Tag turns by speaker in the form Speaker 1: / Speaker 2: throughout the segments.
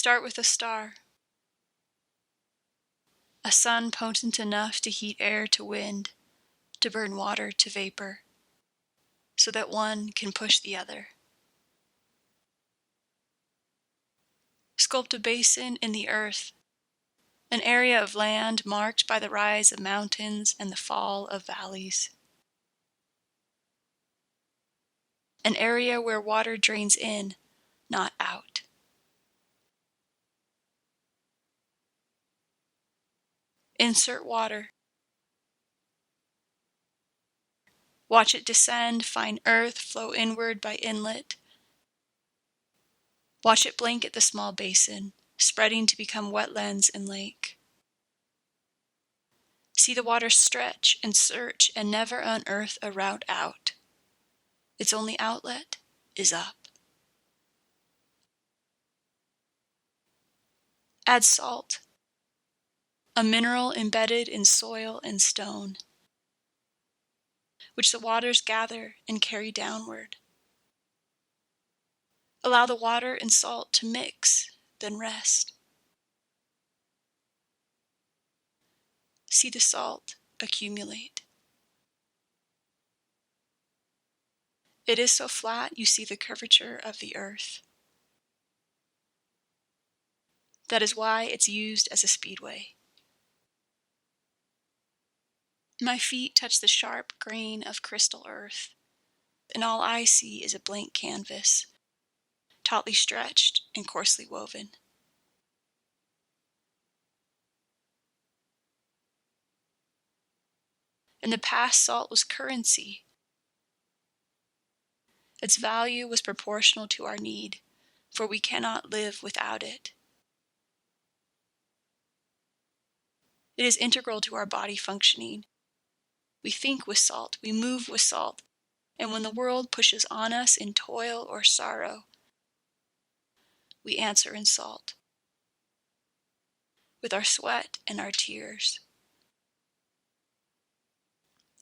Speaker 1: Start with a star. A sun potent enough to heat air to wind, to burn water to vapor, so that one can push the other. Sculpt a basin in the earth, an area of land marked by the rise of mountains and the fall of valleys. An area where water drains in, not out. Insert water. Watch it descend, find earth, flow inward by inlet. Watch it blanket the small basin, spreading to become wetlands and lake. See the water stretch and search and never unearth a route out. Its only outlet is up. Add salt, a mineral embedded in soil and stone, which the waters gather and carry downward. Allow the water and salt to mix, then rest. See the salt accumulate. It is so flat you see the curvature of the earth. That is why it's used as a speedway. My feet touch the sharp grain of crystal earth, and all I see is a blank canvas, tautly stretched and coarsely woven. In the past, salt was currency. Its value was proportional to our need, for we cannot live without it. It is integral to our body functioning. We think with salt, we move with salt, and when the world pushes on us in toil or sorrow, we answer in salt, with our sweat and our tears.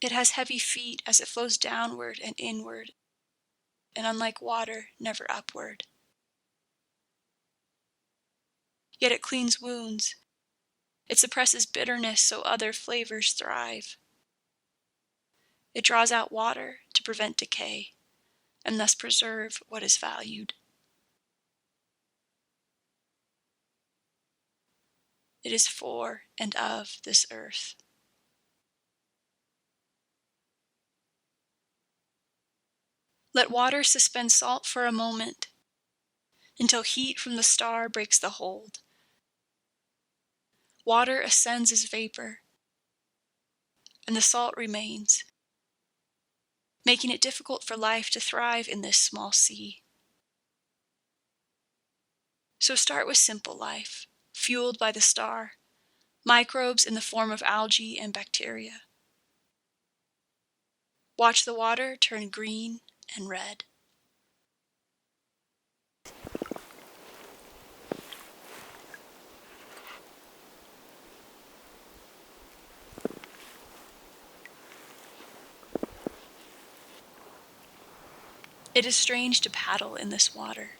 Speaker 1: It has heavy feet as it flows downward and inward, and unlike water, never upward. Yet it cleans wounds. It suppresses bitterness so other flavors thrive. It draws out water to prevent decay, and thus preserve what is valued. It is for and of this earth. Let water suspend salt for a moment, until heat from the star breaks the hold. Water ascends as vapor, and the salt remains, making it difficult for life to thrive in this small sea. So start with simple life, fueled by the star, microbes in the form of algae and bacteria. Watch the water turn green and red. It is strange to paddle in this water.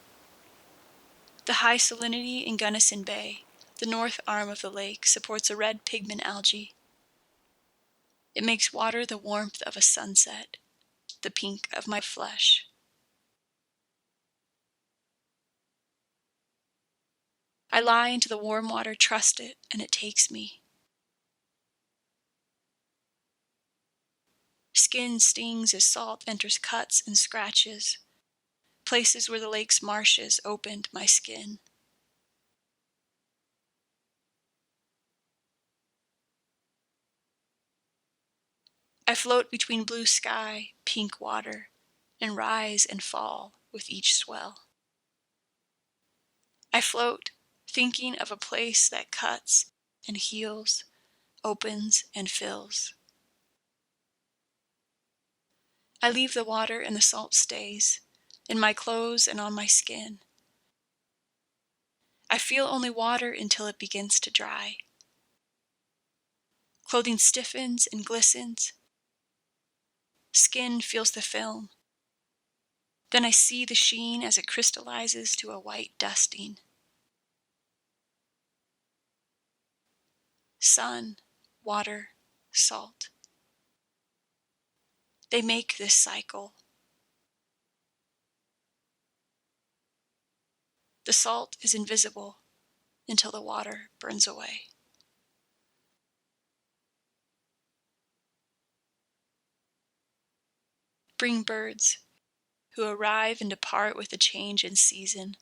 Speaker 1: The high salinity in Gunnison Bay, the north arm of the lake, supports a red pigment algae. It makes water the warmth of a sunset, the pink of my flesh. I lie into the warm water, trust it, and it takes me. Skin stings as salt enters cuts and scratches, places where the lake's marshes opened my skin. I float between blue sky, pink water, and rise and fall with each swell. I float, thinking of a place that cuts and heals, opens and fills. I leave the water and the salt stays, in my clothes and on my skin. I feel only water until it begins to dry. Clothing stiffens and glistens. Skin feels the film. Then I see the sheen as it crystallizes to a white dusting. sun, water, salt. They make this cycle. The salt is invisible until the water burns away. Bring birds who arrive and depart with a change in season,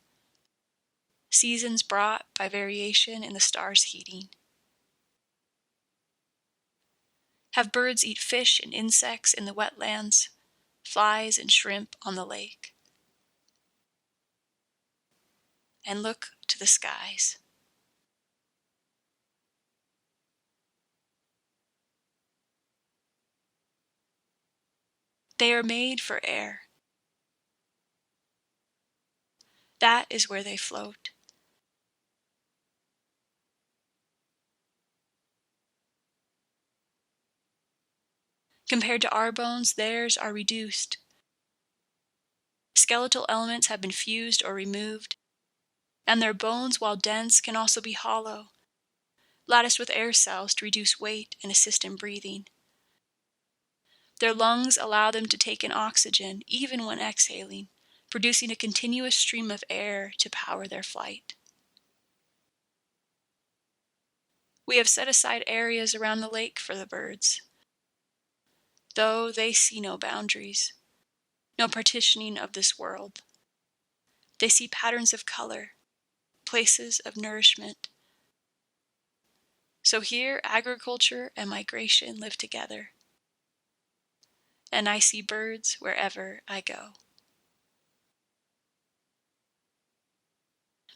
Speaker 1: seasons brought by variation in the stars' heating. Have birds eat fish and insects in the wetlands, flies and shrimp on the lake. And look to the skies. They are made for air. That is where they float. Compared to our bones, theirs are reduced. Skeletal elements have been fused or removed, and their bones, while dense, can also be hollow, latticed with air cells to reduce weight and assist in breathing. Their lungs allow them to take in oxygen even when exhaling, producing a continuous stream of air to power their flight. We have set aside areas around the lake for the birds, though they see no boundaries, no partitioning of this world. They see patterns of color, places of nourishment. So here agriculture and migration live together, and I see birds wherever I go.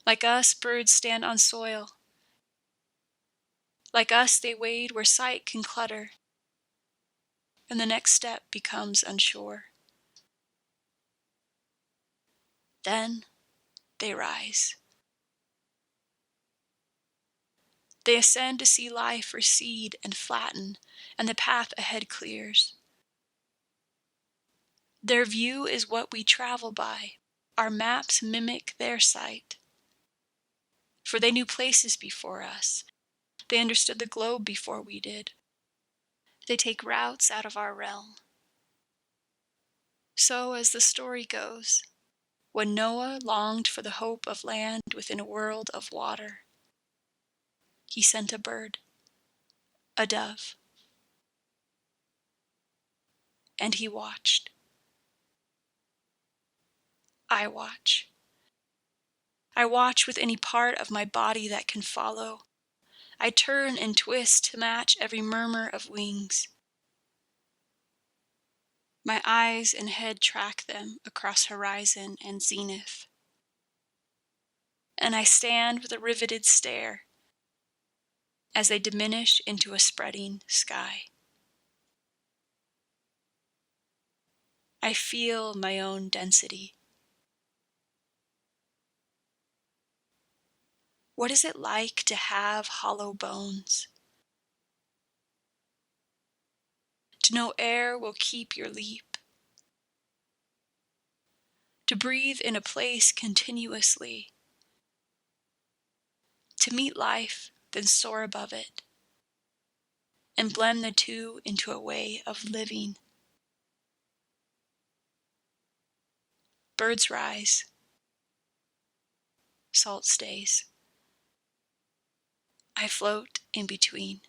Speaker 1: Like us, birds stand on soil. Like us, they wade where sight can clutter, and the next step becomes unsure. Then they rise. They ascend to see life recede and flatten, and the path ahead clears. Their view is what we travel by. Our maps mimic their sight. For they knew places before us. They understood the globe before we did. They take routes out of our realm. So as the story goes, when Noah longed for the hope of land within a world of water, he sent a bird, a dove, and he watched. I watch. I watch with any part of my body that can follow. I turn and twist to match every murmur of wings. My eyes and head track them across horizon and zenith. And I stand with a riveted stare as they diminish into a spreading sky. I feel my own density. What is it like to have hollow bones? To know air will keep your leap. To breathe in a place continuously. To meet life, then soar above it. And blend the two into a way of living. Birds rise. Salt stays. I float in between.